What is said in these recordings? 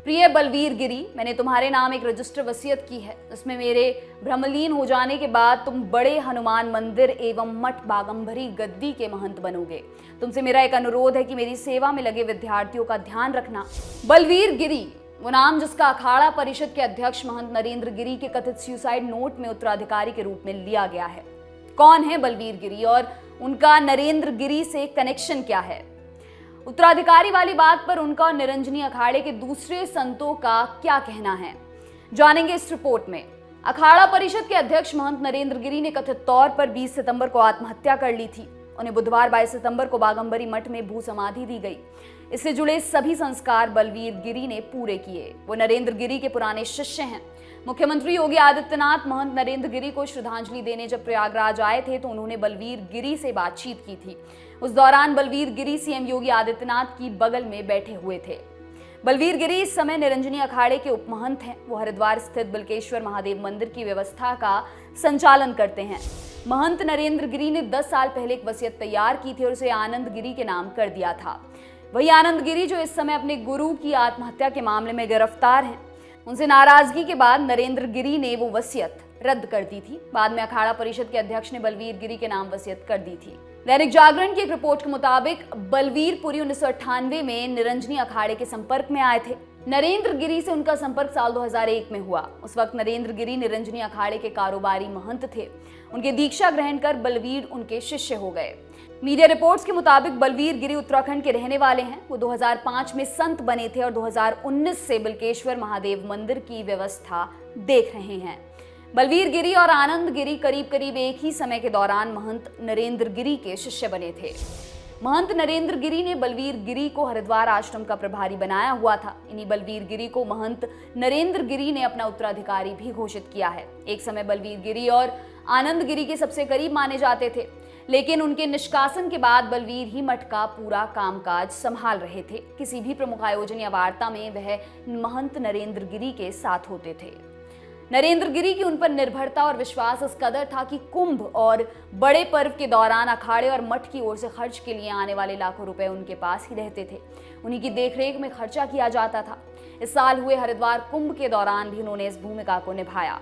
प्रिय बलवीर गिरी, मैंने तुम्हारे नाम एक रजिस्टर वसीयत की है। इसमें मेरे भ्रमलीन हो जाने के बाद तुम बड़े हनुमान मंदिर एवं मठ बागंबरी गद्दी के महंत बनोगे। तुमसे मेरा एक अनुरोध है कि मेरी सेवा में लगे विद्यार्थियों का ध्यान रखना। बलवीर गिरी वो नाम जिसका अखाड़ा परिषद के अध्यक्ष महंत नरेंद्र गिरी के कथित सुसाइड नोट में उत्तराधिकारी के रूप में लिया गया है। कौन है बलवीर गिरी और उनका नरेंद्र गिरी से कनेक्शन क्या है? उत्तराधिकारी वाली बात पर उनका और निरंजनी अखाड़े के दूसरे संतों का क्या कहना है, जानेंगे इस रिपोर्ट में। अखाड़ा परिषद के अध्यक्ष महंत नरेंद्र गिरी ने कथित तौर पर 20 सितंबर को आत्महत्या कर ली थी। उन्हें बुधवार 22 सितंबर को बागंबरी मठ में भू समाधि दी गई। इससे जुड़े सभी संस्कार बलवीर गिरी ने पूरे किए। वो नरेंद्र गिरी के पुराने शिष्य हैं। मुख्यमंत्री योगी आदित्यनाथ महंत नरेंद्र गिरी को श्रद्धांजलि देने जब प्रयागराज आए थे तो उन्होंने बलवीर गिरी से बातचीत की थी। उस दौरान बलवीर गिरी सीएम योगी आदित्यनाथ की बगल में बैठे हुए थे। बलवीर गिरी इस समय निरंजनी अखाड़े के उपमहंत हैं। वो हरिद्वार स्थित बिल्केश्वर महादेव मंदिर की व्यवस्था का संचालन करते हैं। महंत नरेंद्र गिरी ने 10 साल पहले एक वसीयत तैयार की थी और उसे आनंद गिरी के नाम कर दिया था। वही आनंद गिरी जो इस समय अपने गुरु की आत्महत्या के मामले में गिरफ्तार हैं। उनसे नाराजगी के बाद नरेंद्र गिरी ने वो वसीयत रद्द कर दी थी। बाद में अखाड़ा परिषद के अध्यक्ष ने बलवीर गिरी के नाम वसीयत कर दी थी। दैनिक जागरण की एक रिपोर्ट के मुताबिक बलवीर पुरी 1998 में निरंजनी अखाड़े के संपर्क में आए थे। नरेंद्र गिरी से उनका संपर्क साल 2001 में हुआ। उस वक्त नरेंद्र गिरी निरंजनी अखाड़े के कारोबारी महंत थे। उनके दीक्षा ग्रहण कर बलवीर उनके शिष्य हो गए। मीडिया रिपोर्ट्स के मुताबिक बलवीर गिरी उत्तराखंड के रहने वाले हैं। वो 2005 में संत बने थे और 2019 से बिल्केश्वर महादेव मंदिर की व्यवस्था देख रहे हैं। बलवीर गिरी और आनंद गिरी करीब करीब एक ही समय के दौरान महंत नरेंद्र गिरी के शिष्य बने थे। महंत नरेंद्र गिरी ने बलवीर गिरी को हरिद्वार आश्रम का प्रभारी बनाया हुआ था। इन्हीं बलवीर गिरी को महंत नरेंद्र गिरी ने अपना उत्तराधिकारी भी घोषित किया है। एक समय बलवीर गिरी और आनंद गिरी के सबसे करीब माने जाते थे, लेकिन उनके निष्कासन के बाद बलवीर ही मठ का पूरा कामकाज संभाल रहे थे। किसी भी प्रमुख आयोजन या वार्ता में वह महंत नरेंद्र गिरी के साथ होते थे। नरेंद्र गिरी की उन पर निर्भरता और विश्वास इस कदर था कि कुंभ और बड़े पर्व के दौरान अखाड़े और मठ की ओर से खर्च के लिए आने वाले लाखों रुपए उनके पास ही रहते थे। उन्हीं की देखरेख में खर्चा किया जाता था। इस साल हुए हरिद्वार कुंभ के दौरान भी उन्होंने इस भूमिका को निभाया।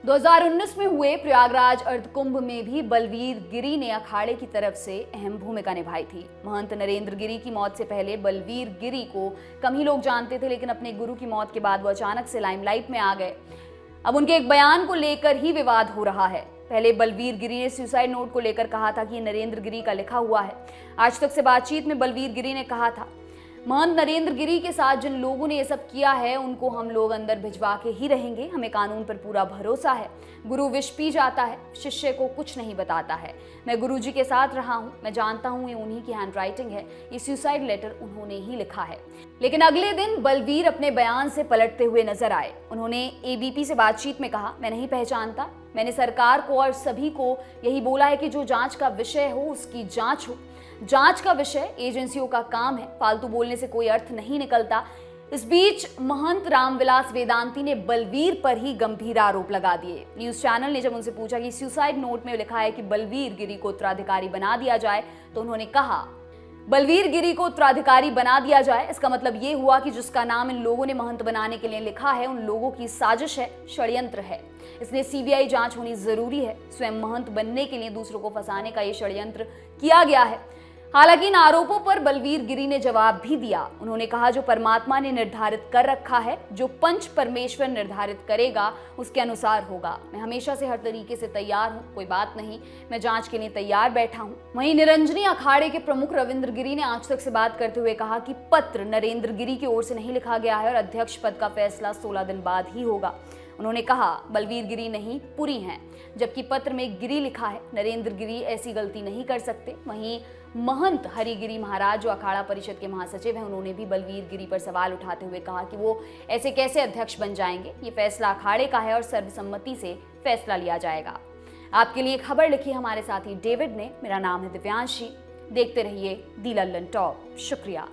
2019 में हुए प्रयागराज अर्धकुंभ में भी बलवीर गिरी ने अखाड़े की तरफ से अहम भूमिका निभाई थी। महंत नरेंद्र गिरी की मौत से पहले बलवीर गिरी को कम ही लोग जानते थे, लेकिन अपने गुरु की मौत के बाद वो अचानक से लाइमलाइट में आ गए। अब उनके एक बयान को लेकर ही विवाद हो रहा है। पहले बलवीर गिरी ने सुसाइड नोट को लेकर कहा था कि ये नरेंद्र गिरी का लिखा हुआ है। आज तक से बातचीत में बलवीर गिरी ने कहा था, महंत नरेंद्र गिरी के साथ जिन लोगों ने ये सब किया है उनको हम लोग अंदर भिजवा के ही रहेंगे। हमें कानून पर पूरा भरोसा है। गुरु विष पी जाता है, शिष्य को कुछ नहीं बताता है। मैं गुरुजी के साथ रहा हूँ, मैं जानता हूँ ये उन्हीं की हैंडराइटिंग है। ये सुसाइड लेटर उन्होंने ही लिखा है। लेकिन अगले दिन बलवीर अपने बयान से पलटते हुए नजर आए। उन्होंने एबीपी से बातचीत में कहा, मैं नहीं पहचानता। मैंने सरकार को और सभी को यही बोला है कि जो जांच का विषय हो उसकी जांच हो। जांच का विषय एजेंसियों का काम है। फालतू बोलने से कोई अर्थ नहीं निकलता। इस बीच महंत रामविलास वेदांती ने बलवीर पर ही गंभीर आरोप लगा दिए। न्यूज चैनल ने जब उनसे पूछा कि सुसाइड नोट में लिखा है कि बलवीर गिरी को उत्तराधिकारी बना दिया जाए, तो उन्होंने कहा, बलवीर गिरी को उत्तराधिकारी बना दिया जाए, इसका मतलब ये हुआ कि जिसका नाम इन लोगों ने महंत बनाने के लिए लिखा है उन लोगों की साजिश है, षड्यंत्र है। इसलिए सीबीआई जांच होनी जरूरी है। स्वयं महंत बनने के लिए दूसरों को फंसाने का ये षड्यंत्र किया गया है। हालांकि इन आरोपों पर बलवीर गिरी ने जवाब भी दिया। उन्होंने कहा, जो परमात्मा ने निर्धारित कर रखा है, जो पंच परमेश्वर निर्धारित करेगा उसके अनुसार होगा। मैं हमेशा से हर तरीके से तैयार हूँ, कोई बात नहीं, मैं जांच के लिए तैयार बैठा हूँ। वहीं निरंजनी अखाड़े के प्रमुख रविंद्र गिरी ने आज तक से बात करते हुए कहा कि पत्र नरेंद्र गिरी की ओर से नहीं लिखा गया है और अध्यक्ष पद का फैसला 16 दिन बाद ही होगा। उन्होंने कहा, बलवीर गिरी नहीं, पुरी हैं, जबकि पत्र में गिरी लिखा है। नरेंद्र गिरी ऐसी गलती नहीं कर सकते। वहीं महंत हरिगिरी महाराज जो अखाड़ा परिषद के महासचिव हैं, उन्होंने भी बलवीर गिरी पर सवाल उठाते हुए कहा कि वो ऐसे कैसे अध्यक्ष बन जाएंगे। ये फैसला अखाड़े का है और सर्वसम्मति से फैसला लिया जाएगा। आपके लिए खबर लिखी हमारे साथी डेविड ने। मेरा नाम है दिव्यांशी। देखते रहिए दी लल्लन टॉप। शुक्रिया।